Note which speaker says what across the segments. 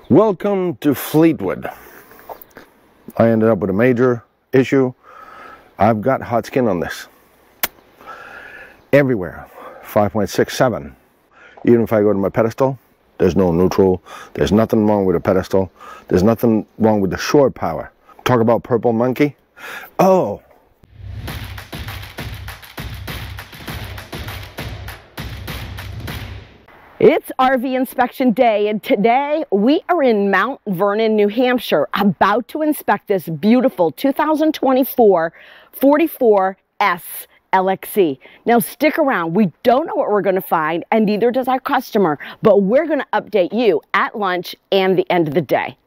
Speaker 1: Welcome to Fleetwood. I ended up with a major issue. I've got hot skin on this. Everywhere. 5.67. Even if I go to my pedestal, there's no neutral. There's nothing wrong with the pedestal. There's nothing wrong with the shore power. Talk about purple monkey. Oh!
Speaker 2: It's RV inspection day, and today we are in Mount Vernon, New Hampshire, about to inspect this beautiful 2024 44S LXE. Now stick around. We don't know what we're going to find, and neither does our customer, but we're going to update you at lunch and the end of the day.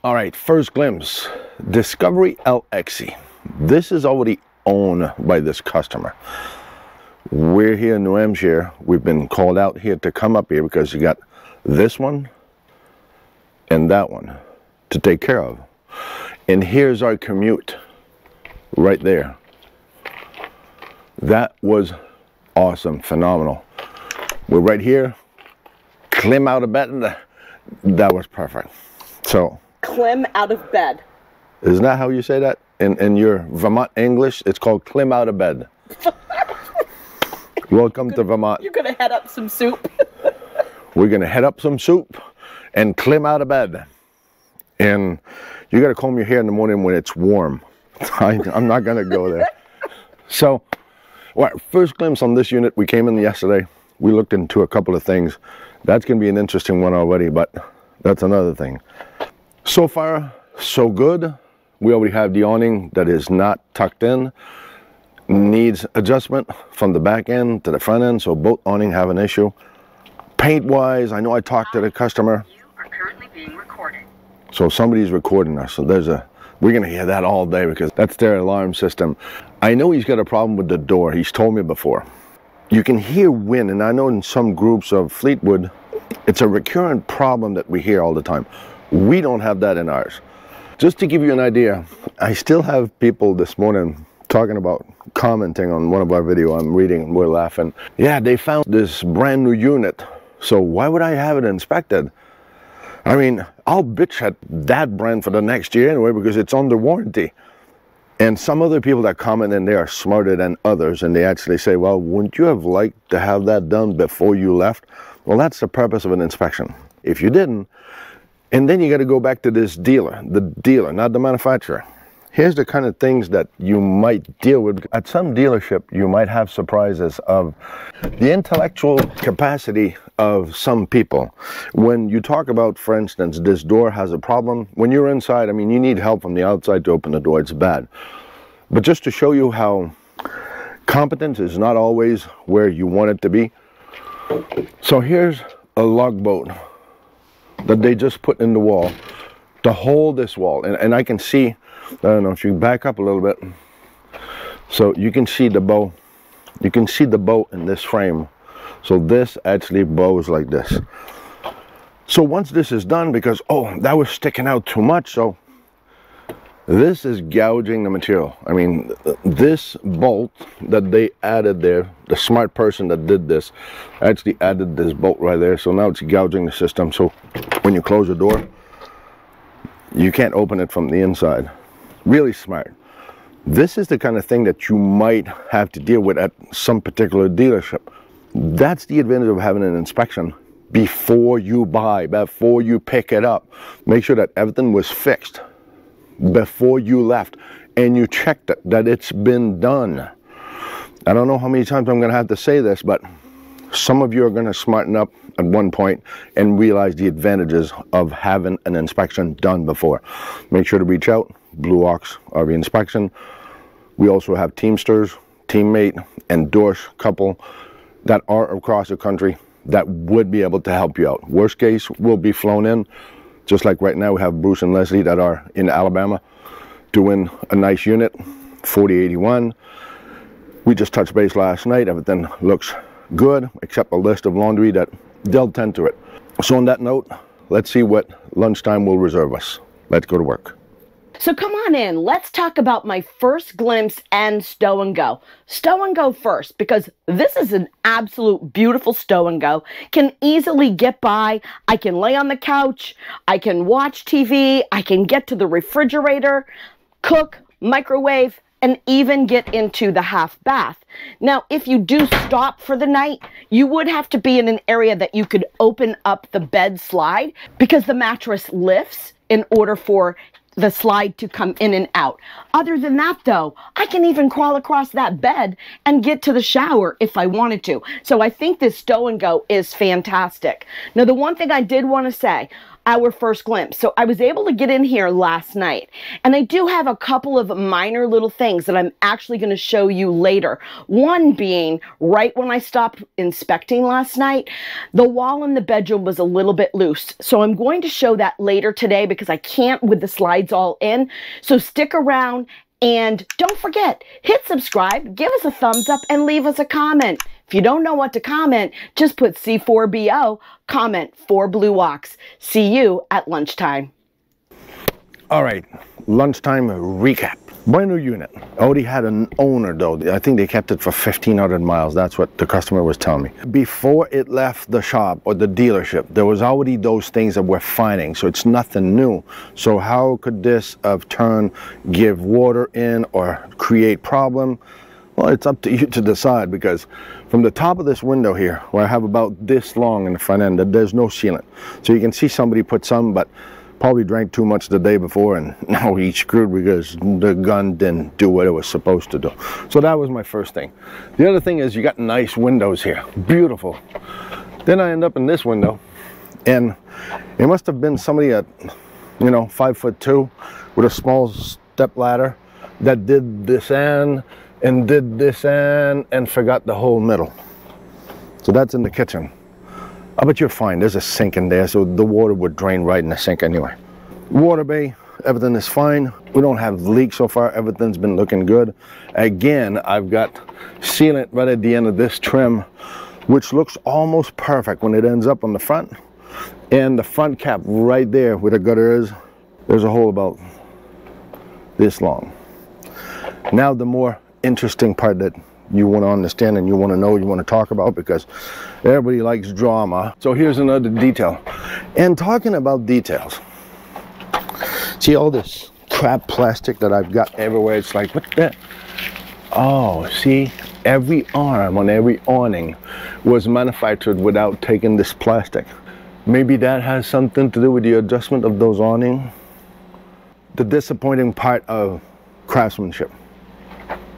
Speaker 1: All right, first glimpse. Discovery LXE. This is already owned by this customer. We're here in New Hampshire. We've been called out here to come up here because you got this one and that one to take care of. And here's our commute right there. That was awesome, phenomenal. We're right here. Climb out of bed. That was perfect. So,
Speaker 2: Climb out of bed.
Speaker 1: Isn't that how you say that? In your Vermont English, it's called climb out of bed. Welcome to Vermont.
Speaker 2: You're going to head up some soup.
Speaker 1: We're going to head up some soup and climb out of bed. And you got to comb your hair in the morning when it's warm. I'm not going to go there. So, well, first glimpse on this unit. We came in yesterday. We looked into a couple of things. That's going to be an interesting one already, but that's another thing. So far, so good. We already have the awning that is not tucked in. Needs adjustment from the back end to the front end, so both awning have an issue. Paint wise, I know I talked to the customer.
Speaker 2: You are currently being recorded.
Speaker 1: So somebody's recording us, so we're gonna hear that all day because that's their alarm system. I know he's got a problem with the door. He's told me before. You can hear wind, and I know in some groups of Fleetwood, it's a recurrent problem that we hear all the time. We don't have that in ours. Just to give you an idea, I still have people this morning talking about commenting on one of our video. I'm reading and we're laughing. Yeah, they found this brand new unit, so why would I have it inspected? I mean, I'll bitch at that brand for the next year anyway because it's under warranty. And some other people that comment and they are smarter than others, and they actually say, well, wouldn't you have liked to have that done before you left? Well, that's the purpose of an inspection. If you didn't, and then you got to go back to this dealer, not the manufacturer. Here's the kind of things that you might deal with. At some dealership, you might have surprises of the intellectual capacity of some people. When you talk about, for instance, this door has a problem, when you're inside, I mean, you need help from the outside to open the door, it's bad. But just to show you how competence is not always where you want it to be. So here's a lug bolt that they just put in the wall to hold this wall. And I can see, I don't know if you can back up a little bit. So you can see the bow. You can see the bow in this frame. So this actually bows like this. So once this is done, because, oh, that was sticking out too much, so this is gouging the material. I mean, this bolt that they added there, the smart person that did this, actually added this bolt right there. So now it's gouging the system. So when you close the door, you can't open it from the inside. Really smart. This is the kind of thing that you might have to deal with at some particular dealership. That's the advantage of having an inspection before you buy, before you pick it up. Make sure that everything was fixed before you left and you checked it, that it's been done. I don't know how many times I'm going to have to say this, but some of you are going to smarten up at one point and realize the advantages of having an inspection done before. Make sure to reach out. BLUEOX RV inspection. We also have Teamsters, Teammate, and Dorsch couple that are across the country that would be able to help you out. Worst case, we'll be flown in. Just like right now, we have Bruce and Leslie that are in Alabama doing a nice unit, 4081. We just touched base last night. Everything looks good, except a list of laundry that they'll tend to it. So on that note, let's see what lunchtime will reserve us. Let's go to work.
Speaker 2: So come on in, let's talk about my first glimpse and stow and go. Stow and go first, because this is an absolute beautiful stow and go. Can easily get by. I can lay on the couch, I can watch TV, I can get to the refrigerator, cook, microwave, and even get into the half bath. Now, if you do stop for the night, you would have to be in an area that you could open up the bed slide, because the mattress lifts in order for the slide to come in and out. Other than that though, I can even crawl across that bed and get to the shower if I wanted to. So I think this stow and go is fantastic. Now the one thing I did want to say, our first glimpse. So I was able to get in here last night, and I do have a couple of minor little things that I'm actually going to show you later. One being, right when I stopped inspecting last night, the wall in the bedroom was a little bit loose. So I'm going to show that later today because I can't with the slides all in. So stick around. And don't forget, hit subscribe, give us a thumbs up, and leave us a comment. If you don't know what to comment, just put C4BO, comment for BLUEOX. See you at lunchtime.
Speaker 1: All right, lunchtime recap. Brand new unit. Already had an owner though. I think they kept it for 1,500 miles. That's what the customer was telling me. Before it left the shop or the dealership, there was already those things that we're finding. So it's nothing new. So how could this turn, give water in or create problem? Well, it's up to you to decide, because from the top of this window here, where I have about this long in the front end, there's no sealant. So you can see somebody put some, but probably drank too much the day before, and now he's screwed because the gun didn't do what it was supposed to do. So that was my first thing. The other thing is you got nice windows here, beautiful. Then I end up in this window, and it must have been somebody at, you know, 5'2" with a small step ladder that did this end and did this end and forgot the whole middle. So that's in the kitchen. I bet you're fine. There's a sink in there, so the water would drain right in the sink anyway. Water bay, everything is fine. We don't have leaks so far. Everything's been looking good. Again, I've got sealant right at the end of this trim, which looks almost perfect when it ends up on the front. And the front cap right there where the gutter is, there's a hole about this long. Now the more interesting part that you want to understand and you want to know, you want to talk about, because everybody likes drama. So here's another detail. And talking about details, see all this crap plastic that I've got everywhere? It's like, what the? Oh, see, every arm on every awning was manufactured without taking this plastic. Maybe that has something to do with the adjustment of those awnings. The disappointing part of craftsmanship.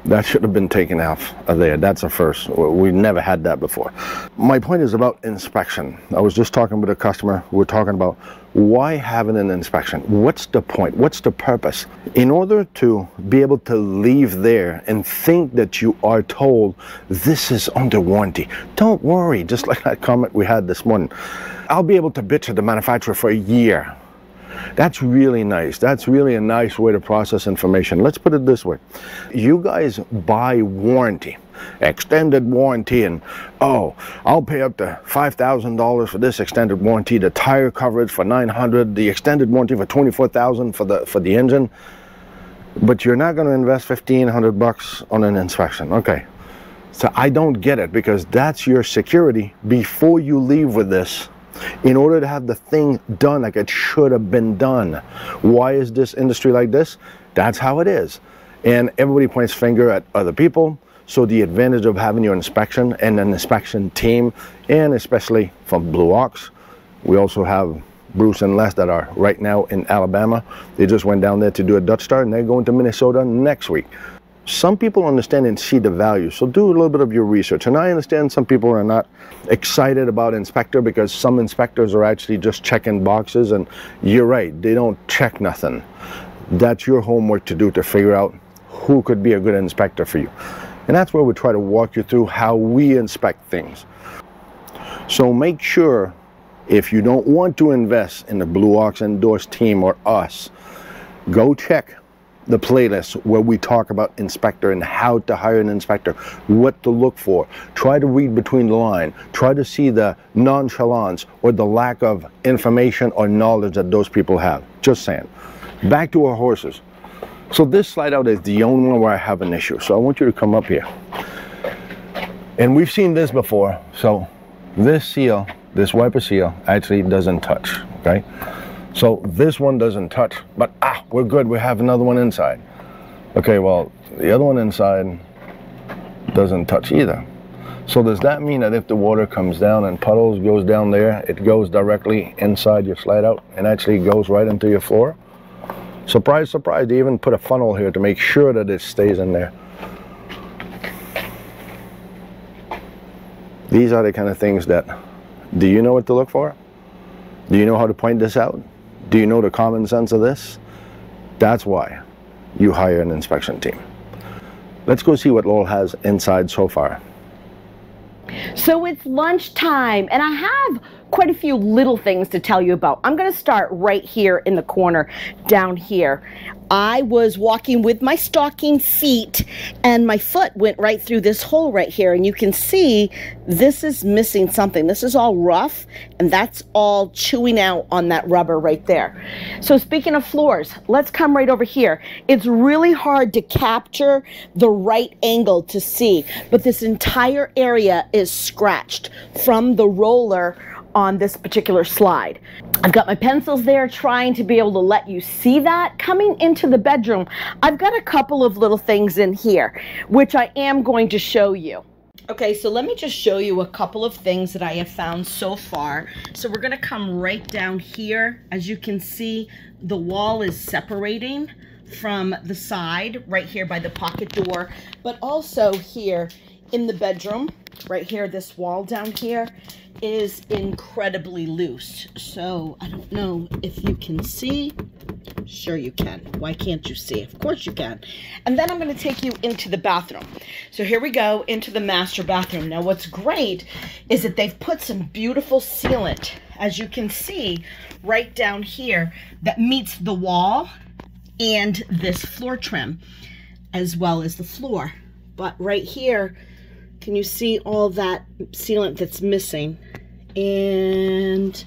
Speaker 1: That should have been taken off of there. That's a first. We never had that before. My point is about inspection. I was just talking with a customer. We're talking about why having an inspection? What's the point? What's the purpose? In order to be able to leave there and think that you are told this is under warranty. Don't worry, just like that comment we had this morning. I'll be able to bitch at the manufacturer for a year. That's really nice. That's really a nice way to process information. Let's put it this way. You guys buy warranty, extended warranty, and oh, I'll pay up to $5,000 for this extended warranty, the tire coverage for $900, the extended warranty for $24,000 for the engine. But you're not going to invest $1,500 on an inspection. Okay. So I don't get it, because that's your security before you leave with this, in order to have the thing done like it should have been done. Why is this industry like this? That's how it is. And everybody points finger at other people. So the advantage of having your inspection and an inspection team, and especially from BLUEOX, we also have Bruce and Les that are right now in Alabama. They just went down there to do a Dutch Star, and they're going to Minnesota next week. Some people understand and see the value, so do a little bit of your research. And I understand some people are not excited about inspector, because some inspectors are actually just checking boxes, and you're right, they don't check nothing. That's your homework to do, to figure out who could be a good inspector for you. And that's where we try to walk you through how we inspect things. So make sure, if you don't want to invest in the BLUEOX endorsed team or us, go check the playlist where we talk about inspector and how to hire an inspector, what to look for. Try to read between the line. Try to see the nonchalance or the lack of information or knowledge that those people have. Just saying. Back to our horses. So this slide out is the only one where I have an issue. So I want you to come up here. And we've seen this before. So this seal, this wiper seal, actually doesn't touch, okay? So this one doesn't touch, but we're good. We have another one inside. Okay, well, the other one inside doesn't touch either. So does that mean that if the water comes down and puddles, goes down there, it goes directly inside your slide out and actually goes right into your floor? Surprise, surprise, they even put a funnel here to make sure that it stays in there. These are the kind of things that, do you know what to look for? Do you know how to point this out? Do you know the common sense of this? That's why you hire an inspection team. Let's go see what Laurel has inside so far.
Speaker 2: So it's lunchtime, and I have quite a few little things to tell you about. I'm going to start right here in the corner down here. I was walking with my stocking feet, and my foot went right through this hole right here, and you can see this is missing something. This is all rough, and that's all chewing out on that rubber right there. So speaking of floors, let's come right over here. It's really hard to capture the right angle to see, but this entire area is scratched from the roller on this particular slide. I've got my pencils there trying to be able to let you see that. Coming into the bedroom, I've got a couple of little things in here, which I am going to show you. Okay, so let me just show you a couple of things that I have found so far. So we're gonna come right down here. As you can see, the wall is separating from the side right here by the pocket door, but also here in the bedroom, right here, this wall down here is incredibly loose. So I don't know if you can see. Sure you can. Why can't you see? Of course you can. And then I'm going to take you into the bathroom. So here we go into the master bathroom. Now what's great is that they've put some beautiful sealant, as you can see right down here, that meets the wall and this floor trim as well as the floor. But right here, can you see all that sealant that's missing? And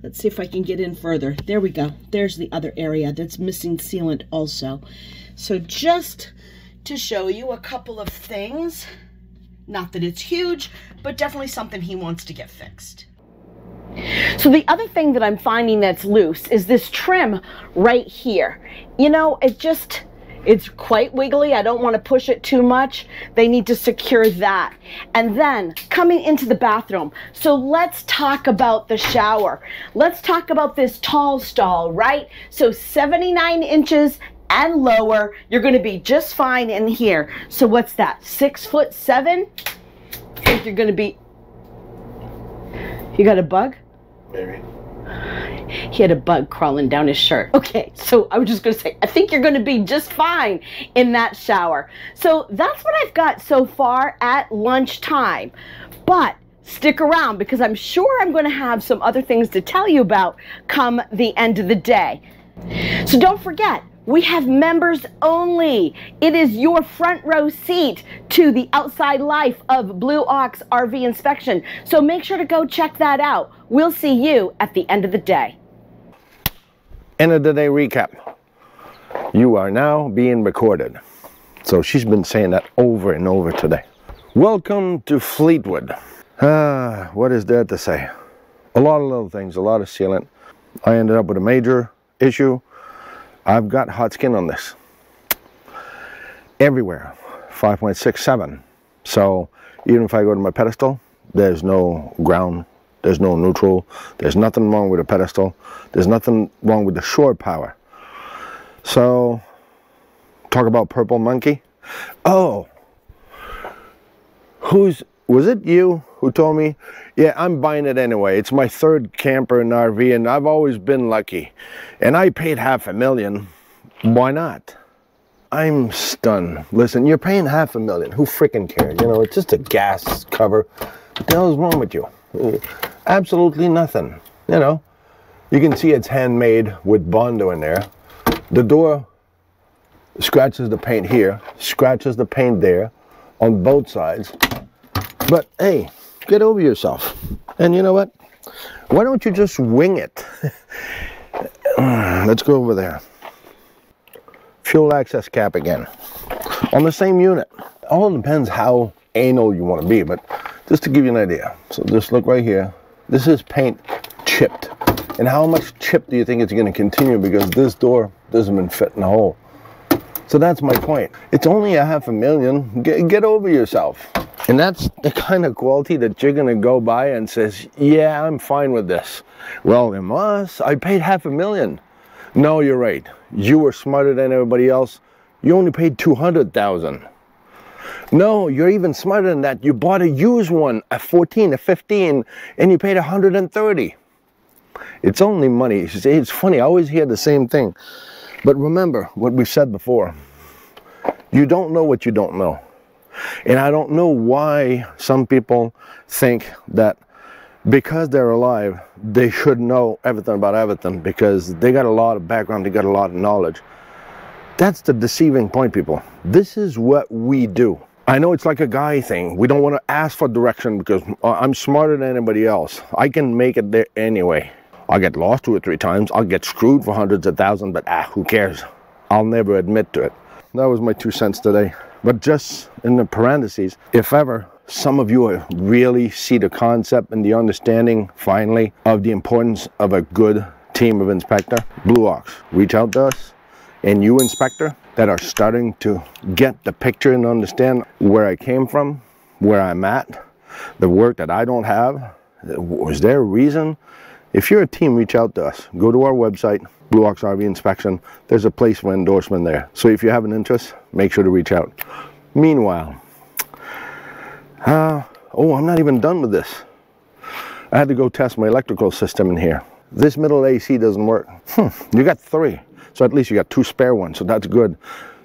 Speaker 2: let's see if I can get in further. There we go. There's the other area that's missing sealant also. So just to show you a couple of things, not that it's huge, but definitely something he wants to get fixed. So the other thing that I'm finding that's loose is this trim right here. You know, it's quite wiggly. I don't want to push it too much. They need to secure that. And then coming into the bathroom. So let's talk about the shower. Let's talk about this tall stall, right? So 79 inches and lower. You're going to be just fine in here. So what's that? 6'7"? I think you're going to be... You got a bug?
Speaker 1: Maybe.
Speaker 2: He had a bug crawling down his shirt. Okay, so I was just going to say, I think you're going to be just fine in that shower. So that's what I've got so far at lunchtime. But stick around because I'm sure I'm going to have some other things to tell you about come the end of the day. So don't forget, we have members only. It is your front row seat to the outside life of BLUEOX RV inspection. So make sure to go check that out. We'll see you at the end of the day.
Speaker 1: End of the day recap. You are now being recorded. So she's been saying that over and over today. Welcome to Fleetwood. What is there to say? A lot of little things, a lot of sealant. I ended up with a major issue. I've got hot skin on this. Everywhere. 5.67. So even if I go to my pedestal, there's no ground, there's no neutral, there's nothing wrong with the pedestal, there's nothing wrong with the shore power. So, talk about purple monkey. Oh, was it you who told me, yeah, I'm buying it anyway. It's my third camper in RV and I've always been lucky. And I paid $500,000. Why not? I'm stunned. Listen, you're paying $500,000. Who freaking cares? You know, it's just a gas cover. What the hell is wrong with you? Absolutely nothing. You know, you can see it's handmade with Bondo in there. The door scratches the paint here, scratches the paint there on both sides. But hey, get over yourself. And you know what? Why don't you just wing it? Let's go over there. fuel access cap again on the same unit. All depends how anal you want to be, but just to give you an idea. So just look right here. This is paint chipped. And how much chip do you think it's going to continue, because this door doesn't even fit in the hole? So that's my point. It's only $500,000. Get over yourself. And that's the kind of quality that you're going to go by and says, yeah, I'm fine with this. Well, in us, I paid $500,000. No, you're right. You were smarter than everybody else. You only paid $200,000. No, you're even smarter than that. You bought a used one at 14, at 15, and you paid $130. It's only money. It's funny, I always hear the same thing. But remember what we said before. You don't know what you don't know. And I don't know why some people think that because they're alive, they should know everything about everything, because they got a lot of background, they got a lot of knowledge. That's the deceiving point, people. This is what we do. I know it's like a guy thing. We don't want to ask for direction because I'm smarter than anybody else. I can make it there anyway. I'll get lost 2 or 3 times. I'll get screwed for hundreds of thousands, but who cares? I'll never admit to it. That was my 2 cents today. But just in the parentheses, if ever some of you really see the concept and the understanding, finally, of the importance of a good team of inspector, BLUEOX, reach out to us. And you, inspector, that are starting to get the picture and understand where I came from, where I'm at, the work that I don't have, was there a reason? If you're a team, reach out to us. Go to our website, BLUEOX RV Inspection. There's a place for endorsement there. So if you have an interest, make sure to reach out. Meanwhile, oh, I'm not even done with this. I had to go test my electrical system in here. This middle AC doesn't work. You got 3. So at least you got 2 spare ones, so that's good.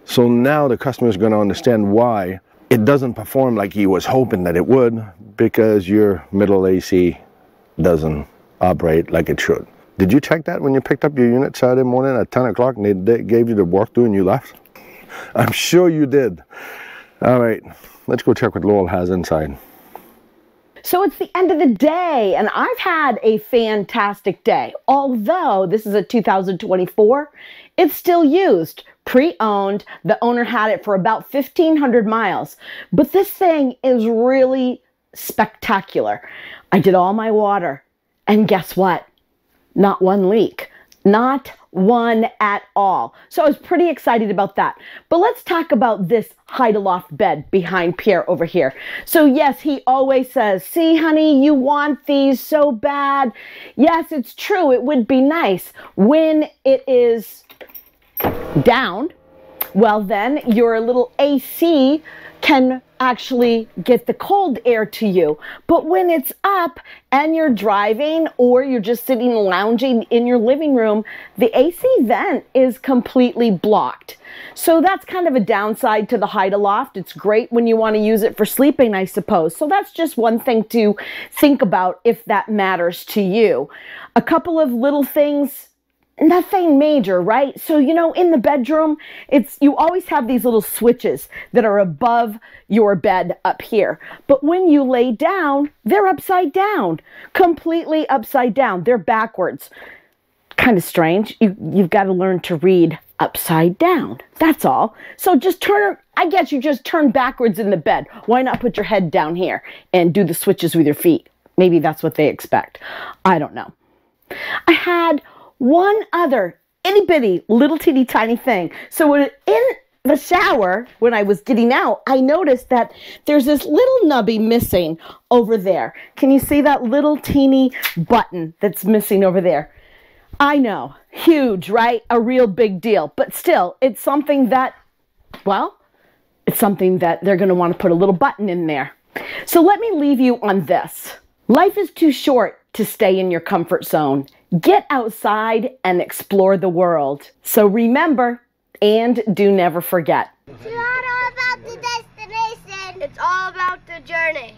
Speaker 1: So now the customer is going to understand why it doesn't perform like he was hoping that it would, because your middle AC doesn't operate like it should. Did you check that when you picked up your unit Saturday morning at 10 o'clock and they gave you the walkthrough and you left? I'm sure you did. All right, let's go check what Laurel has inside.
Speaker 2: So it's the end of the day, and I've had a fantastic day. Although this is a 2024, it's still used, pre-owned. The owner had it for about 1,500 miles. But this thing is really spectacular. I did all my water, and guess what? Not one leak. Not one at all. So I was pretty excited about that. But let's talk about this hide-aloft bed behind Pierre over here. So yes, he always says, see honey, you want these so bad. Yes, it's true. It would be nice when it is down. Well then, your little AC can actually get the cold air to you. But when it's up and you're driving or you're just sitting lounging in your living room, the AC vent is completely blocked. So that's kind of a downside to the hide-aloft. It's great when you want to use it for sleeping, I suppose. So that's just one thing to think about if that matters to you. A couple of little things. Nothing major, right? So, you know, in the bedroom, you always have these little switches that are above your bed up here. But when you lay down, they're upside down, completely upside down. They're backwards. Kind of strange. You've got to learn to read upside down. That's all. So just I guess you just turn backwards in the bed. Why not put your head down here and do the switches with your feet? Maybe that's what they expect. I don't know. I had one other itty bitty little teeny tiny thing. So in the shower, when I was getting out, I noticed that there's this little nubby missing over there. Can you see that little teeny button that's missing over there? I know, huge, right? A real big deal. But still, it's something that, well, it's something that they're going to want to put a little button in there. So let me leave you on this. Life is too short to stay in your comfort zone. Get outside and explore the world. So remember, and do never forget.
Speaker 3: It's not all about the destination. It's all about the journey.